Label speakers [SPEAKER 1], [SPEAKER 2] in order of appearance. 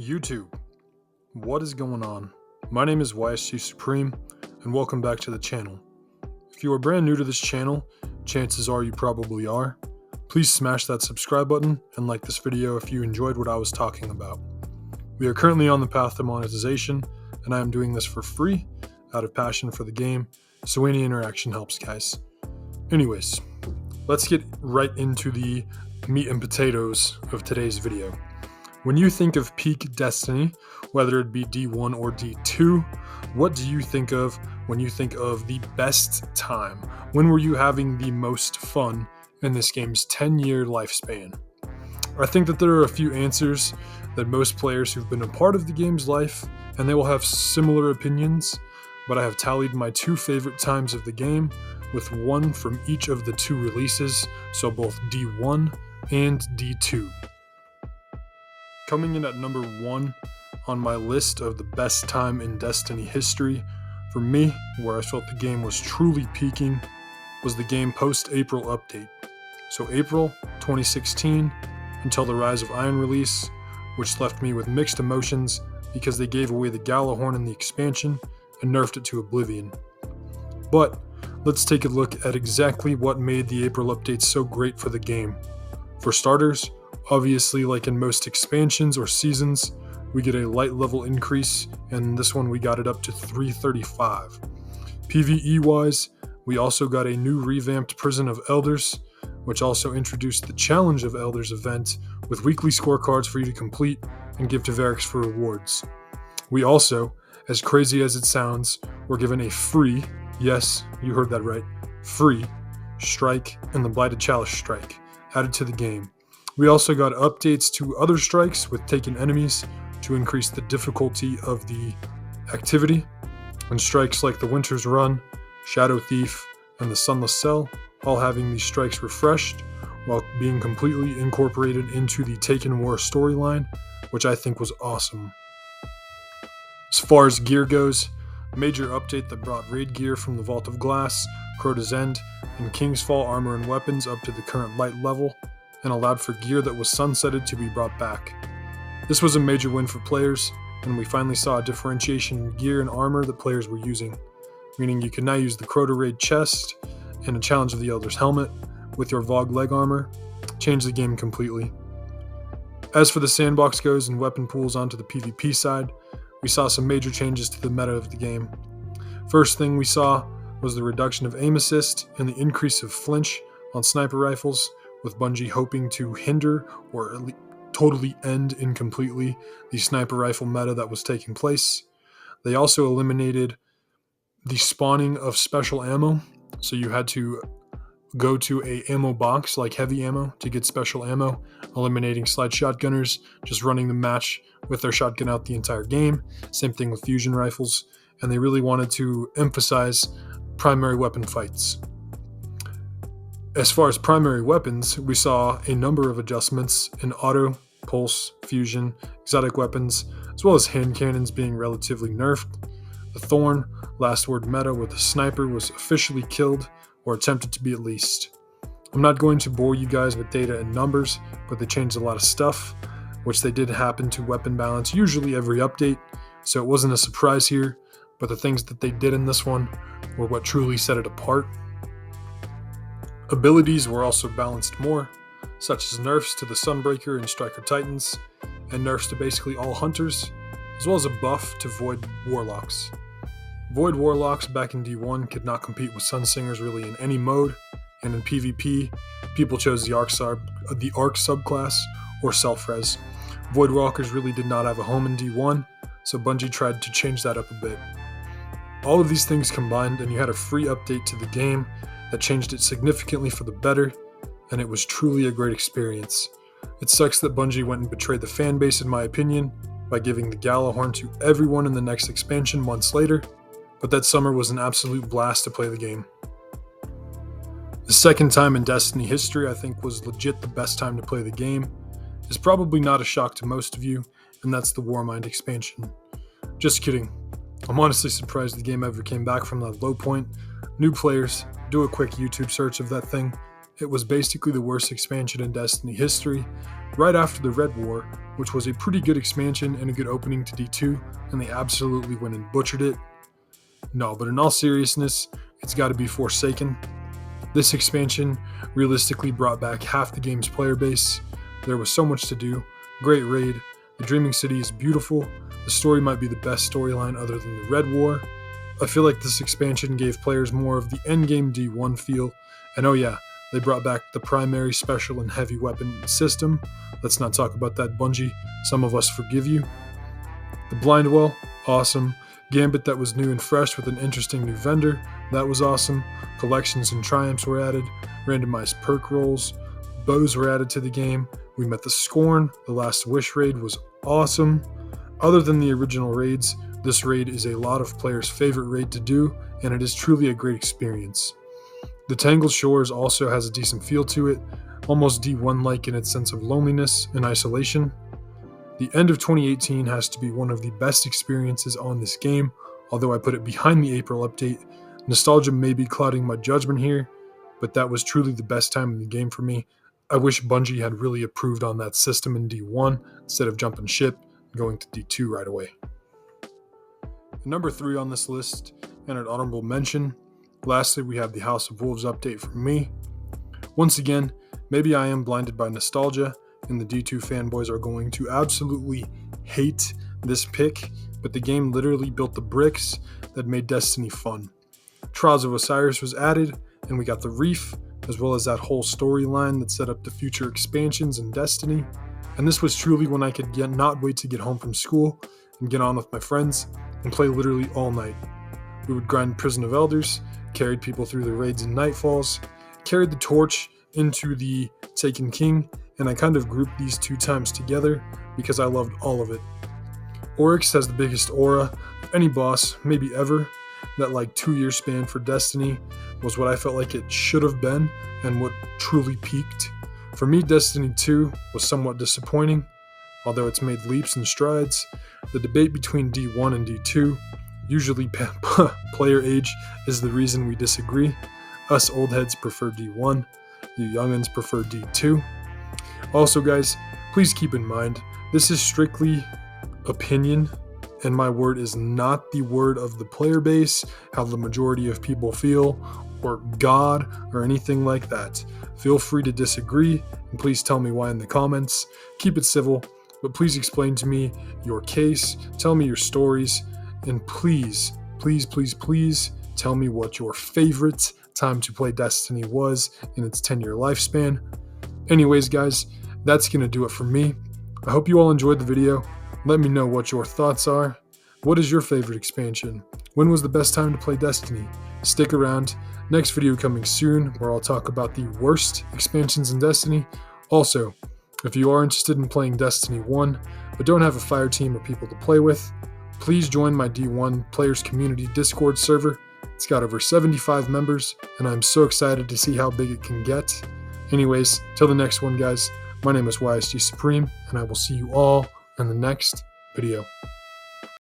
[SPEAKER 1] YouTube, what is going on? My name is YSG Supreme, and welcome back to the channel. If you are brand new to this channel, chances are you probably are. Please smash that subscribe button and like this video if you enjoyed what I was talking about. We are currently on the path to monetization, and I am doing this for free, out of passion for the game, so any interaction helps, guys. Anyways, let's get right into the meat and potatoes of today's video. When you think of peak Destiny, whether it be D1 or D2, what do you think of when you think of the best time? When were you having the most fun in this game's 10-year lifespan? I think that there are a few answers that most players who've been a part of the game's life, and they will have similar opinions, but I have tallied my two favorite times of the game with one from each of the two releases, so both D1 and D2. Coming in at number 1 on my list of the best time in Destiny history, for me, where I felt the game was truly peaking, was the game post-April update. So April 2016 until the Rise of Iron release, which left me with mixed emotions because they gave away the Galahorn in the expansion and nerfed it to oblivion. But let's take a look at exactly what made the April update so great for the game. For starters, obviously, like in most expansions or seasons, we get a light level increase, and in this one we got it up to 335. PvE-wise, we also got a new revamped Prison of Elders, which also introduced the Challenge of Elders event with weekly scorecards for you to complete and give to Varix for rewards. We also, as crazy as it sounds, were given a free, yes, you heard that right, free, strike and the Blighted Chalice strike added to the game. We also got updates to other strikes with taken enemies to increase the difficulty of the activity, and strikes like the Winter's Run, Shadow Thief, and the Sunless Cell, all having these strikes refreshed while being completely incorporated into the Taken War storyline, which I think was awesome. As far as gear goes, a major update that brought raid gear from the Vault of Glass, Crota's End, and King's Fall armor and weapons up to the current light level, and allowed for gear that was sunsetted to be brought back. This was a major win for players, and we finally saw a differentiation in gear and armor that players were using, meaning you can now use the Crota Raid chest and a Challenge of the Elder's helmet with your Vogue leg armor. Change the game completely. As for the sandbox goes and weapon pools onto the PvP side, we saw some major changes to the meta of the game. First thing we saw was the reduction of aim assist and the increase of flinch on sniper rifles, with Bungie hoping to hinder or at least totally end incompletely the sniper rifle meta that was taking place. They also eliminated the spawning of special ammo, so you had to go to a ammo box like heavy ammo to get special ammo, eliminating slide shotgunners just running the match with their shotgun out the entire game. Same thing with fusion rifles, and they really wanted to emphasize primary weapon fights. As far as primary weapons, we saw a number of adjustments in auto, pulse, fusion, exotic weapons, as well as hand cannons being relatively nerfed. The Thorn, last word meta with the sniper was officially killed, or attempted to be at least. I'm not going to bore you guys with data and numbers, but they changed a lot of stuff, which they did happen to weapon balance usually every update, so it wasn't a surprise here, but the things that they did in this one were what truly set it apart. Abilities were also balanced more, such as nerfs to the Sunbreaker and Striker Titans, and nerfs to basically all Hunters, as well as a buff to Void Warlocks. Void Warlocks back in D1 could not compete with Sunsingers really in any mode, and in PvP, people chose the Arc subclass or Self-Res. Void Walkers really did not have a home in D1, so Bungie tried to change that up a bit. All of these things combined, and you had a free update to the game that changed it significantly for the better, and it was truly a great experience. It sucks that Bungie went and betrayed the fanbase in my opinion by giving the Galahorn to everyone in the next expansion months later, but that summer was an absolute blast to play the game. The second time in Destiny history I think was legit the best time to play the game is probably not a shock to most of you, and that's the Warmind expansion. Just kidding. I'm honestly surprised the game ever came back from that low point. New players, do a quick YouTube search of that thing, It was basically the worst expansion in Destiny history, right after the Red War, which was a pretty good expansion and a good opening to D2, and they absolutely went and butchered it. No, but in all seriousness, it's got to be Forsaken. This expansion realistically brought back half the game's player base. There was so much to do. Great raid. The Dreaming City is beautiful. The story might be the best storyline other than the Red War. I feel like this expansion gave players more of the endgame D1 feel. And oh yeah, they brought back the primary, special, and heavy weapon system. Let's not talk about that, Bungie. Some of us forgive you. The Blind Well, awesome. Gambit that was new and fresh with an interesting new vendor, that was awesome. Collections and triumphs were added. Randomized perk rolls. Bows were added to the game. We met the Scorn. The Last Wish raid was awesome. Other than the original raids, this raid is a lot of players' favorite raid to do, and it is truly a great experience. The Tangled Shores also has a decent feel to it, almost D1-like in its sense of loneliness and isolation. The end of 2018 has to be one of the best experiences on this game, although I put it behind the April update. Nostalgia may be clouding my judgment here, but that was truly the best time in the game for me. I wish Bungie had really approved on that system in D1 instead of jumping ship and going to D2 right away. Number 3 on this list, and an honorable mention, lastly we have the House of Wolves update from me. Once again, maybe I am blinded by nostalgia, and the D2 fanboys are going to absolutely hate this pick, but the game literally built the bricks that made Destiny fun. Trials of Osiris was added, and we got the Reef, as well as that whole storyline that set up the future expansions in Destiny. And this was truly when I could not wait to get home from school and get on with my friends and play literally all night. We would grind Prison of Elders, carried people through the raids and Nightfalls, carried the torch into the Taken King, and I kind of grouped these 2 times together because I loved all of it. Oryx has the biggest aura of any boss, maybe ever. That 2-year span for Destiny was what I felt like it should have been and what truly peaked. For me, Destiny 2 was somewhat disappointing, although it's made leaps and strides. The debate between D1 and D2, usually player age, is the reason we disagree. Us old heads prefer D1, you youngins prefer D2. Also guys, please keep in mind, this is strictly opinion, and my word is not the word of the player base, how the majority of people feel, or God, or anything like that. Feel free to disagree, and please tell me why in the comments. Keep it civil, but please explain to me your case, tell me your stories, and please, please, please, please tell me what your favorite time to play Destiny was in its 10-year lifespan. Anyways guys, that's going to do it for me. I hope you all enjoyed the video. Let me know what your thoughts are. What is your favorite expansion? When was the best time to play Destiny? Stick around. Next video coming soon where I'll talk about the worst expansions in Destiny. Also, if you are interested in playing Destiny 1 but don't have a fire team or people to play with, please join my D1 Players Community Discord server. It's got over 75 members, and I'm so excited to see how big it can get. Anyways, till the next one guys, my name is YSG Supreme, and I will see you all in the next video.